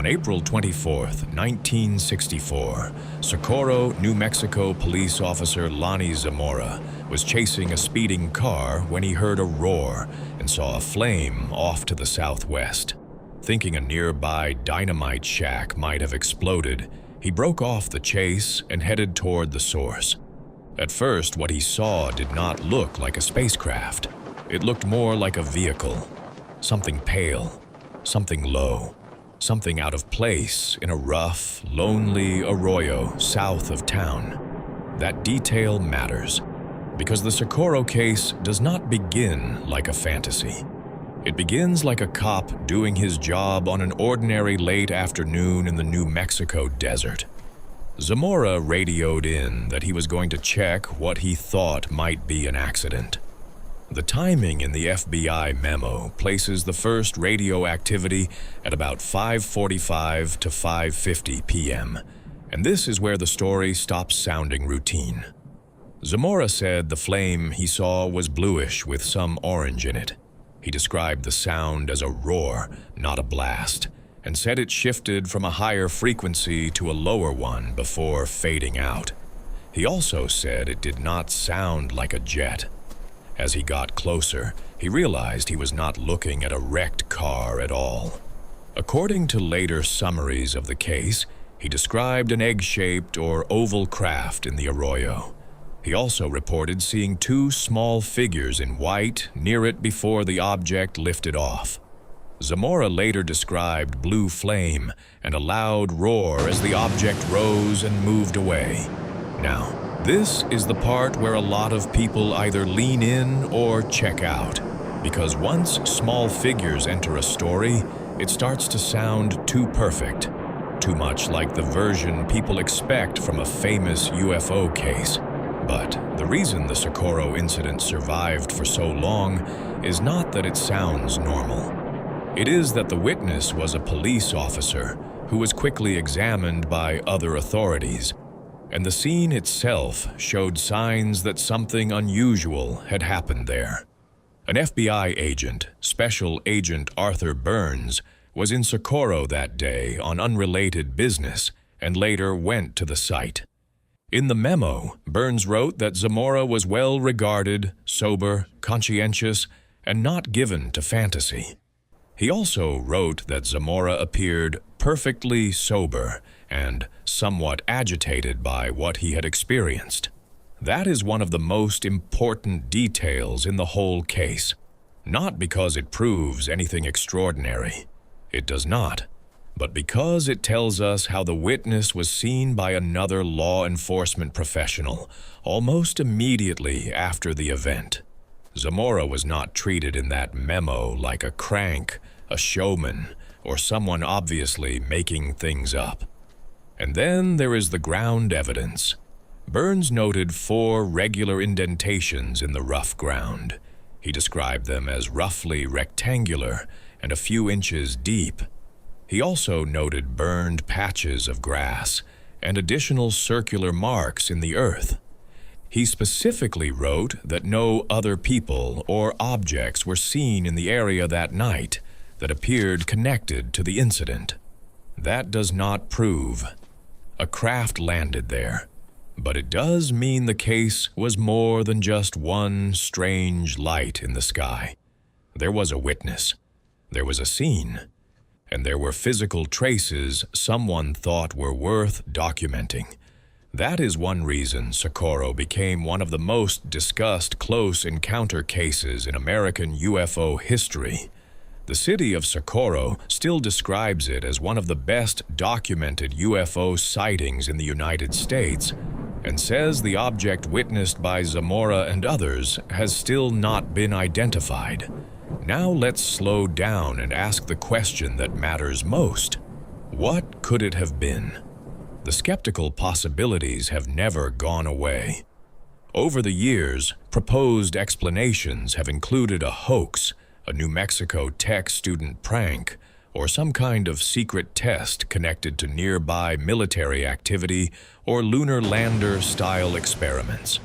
On April 24, 1964, Socorro, New Mexico police officer Lonnie Zamora was chasing a speeding car when he heard a roar and saw a flame off to the southwest. Thinking a nearby dynamite shack might have exploded, he broke off the chase and headed toward the source. At first, what he saw did not look like a spacecraft. It looked more like a vehicle. Something pale, something low, something out of place in a rough, lonely arroyo south of town. That detail matters, because the Socorro case does not begin like a fantasy. It begins like a cop doing his job on an ordinary late afternoon in the New Mexico desert. Zamora radioed in that he was going to check what he thought might be an accident. The timing in the FBI memo places the first radio activity at about 5:45 to 5:50 p.m., and this is where the story stops sounding routine. Zamora said the flame he saw was bluish with some orange in it. He described the sound as a roar, not a blast, and said it shifted from a higher frequency to a lower one before fading out. He also said it did not sound like a jet. As he got closer, he realized he was not looking at a wrecked car at all. According to later summaries of the case, he described an egg-shaped or oval craft in the arroyo. He also reported seeing two small figures in white near it before the object lifted off. Zamora later described blue flame and a loud roar as the object rose and moved away. Now, this is the part where a lot of people either lean in or check out, because once small figures enter a story, it starts to sound too perfect, too much like the version people expect from a famous UFO case. But the reason the Socorro incident survived for so long is not that it sounds normal. It is that the witness was a police officer who was quickly examined by other authorities, and the scene itself showed signs that something unusual had happened there. An FBI agent, Special Agent Arthur Burns, was in Socorro that day on unrelated business and later went to the site. In the memo, Burns wrote that Zamora was well regarded, sober, conscientious, and not given to fantasy. He also wrote that Zamora appeared perfectly sober and somewhat agitated by what he had experienced. That is one of the most important details in the whole case, not because it proves anything extraordinary. It does not. But because it tells us how the witness was seen by another law enforcement professional almost immediately after the event. Zamora was not treated in that memo like a crank, a showman, or someone obviously making things up. And then there is the ground evidence. Burns noted 4 regular indentations in the rough ground. He described them as roughly rectangular and a few inches deep. He also noted burned patches of grass and additional circular marks in the earth. He specifically wrote that no other people or objects were seen in the area that night that appeared connected to the incident. That does not prove a craft landed there, but it does mean the case was more than just one strange light in the sky. There was a witness, there was a scene, and there were physical traces someone thought were worth documenting. That is one reason Socorro became one of the most discussed close encounter cases in American UFO history. The city of Socorro still describes it as one of the best documented UFO sightings in the United States, and says the object witnessed by Zamora and others has still not been identified. Now let's slow down and ask the question that matters most. What could it have been? The skeptical possibilities have never gone away. Over the years, proposed explanations have included a hoax, a New Mexico Tech student prank, or some kind of secret test connected to nearby military activity or lunar lander-style experiments.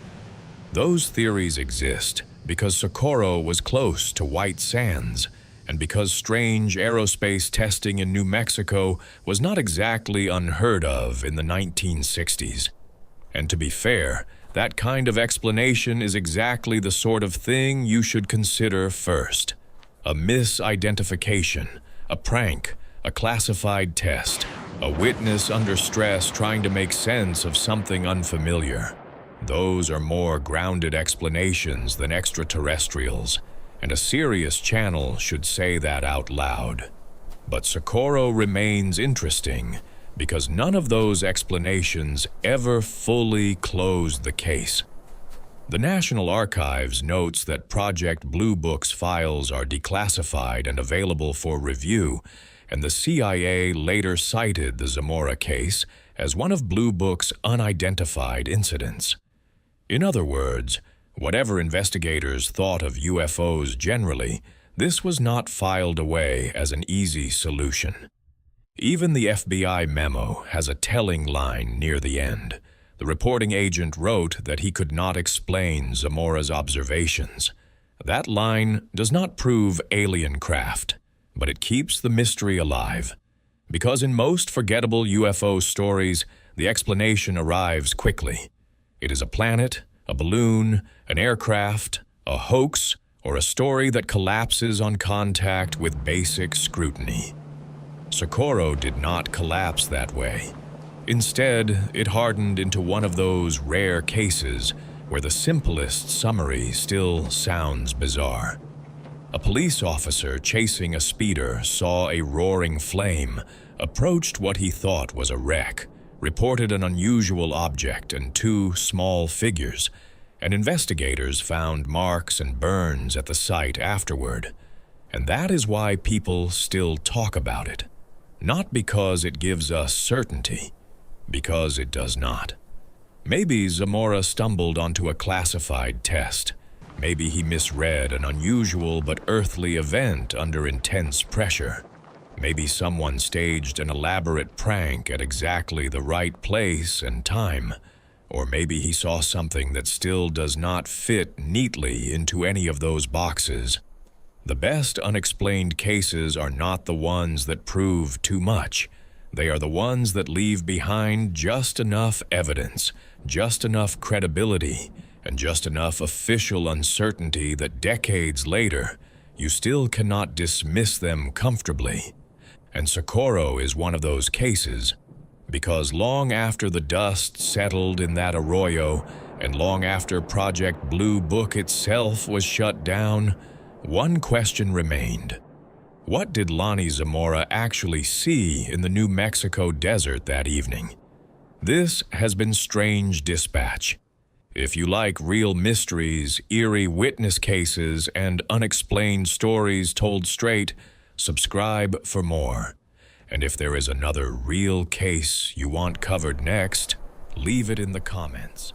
Those theories exist because Socorro was close to White Sands, and because strange aerospace testing in New Mexico was not exactly unheard of in the 1960s. And to be fair, that kind of explanation is exactly the sort of thing you should consider first. A misidentification, a prank, a classified test, a witness under stress trying to make sense of something unfamiliar. Those are more grounded explanations than extraterrestrials, and a serious channel should say that out loud. But Socorro remains interesting because none of those explanations ever fully closed the case. The National Archives notes that Project Blue Book's files are declassified and available for review, and the CIA later cited the Zamora case as one of Blue Book's unidentified incidents. In other words, whatever investigators thought of UFOs generally, this was not filed away as an easy solution. Even the FBI memo has a telling line near the end. The reporting agent wrote that he could not explain Zamora's observations. That line does not prove alien craft, but it keeps the mystery alive. Because in most forgettable UFO stories, the explanation arrives quickly. It is a planet, a balloon, an aircraft, a hoax, or a story that collapses on contact with basic scrutiny. Socorro did not collapse that way. Instead, it hardened into one of those rare cases where the simplest summary still sounds bizarre. A police officer chasing a speeder saw a roaring flame, approached what he thought was a wreck, reported an unusual object and two small figures, and investigators found marks and burns at the site afterward. And that is why people still talk about it. Not because it gives us certainty, because it does not. Maybe Zamora stumbled onto a classified test. Maybe he misread an unusual but earthly event under intense pressure. Maybe someone staged an elaborate prank at exactly the right place and time. Or maybe he saw something that still does not fit neatly into any of those boxes. The best unexplained cases are not the ones that prove too much. They are the ones that leave behind just enough evidence, just enough credibility, and just enough official uncertainty that decades later, you still cannot dismiss them comfortably. And Socorro is one of those cases, because long after the dust settled in that arroyo, and long after Project Blue Book itself was shut down, one question remained. What did Lonnie Zamora actually see in the New Mexico desert that evening? This has been Strange Dispatch. If you like real mysteries, eerie witness cases, and unexplained stories told straight, subscribe for more. And if there is another real case you want covered next, leave it in the comments.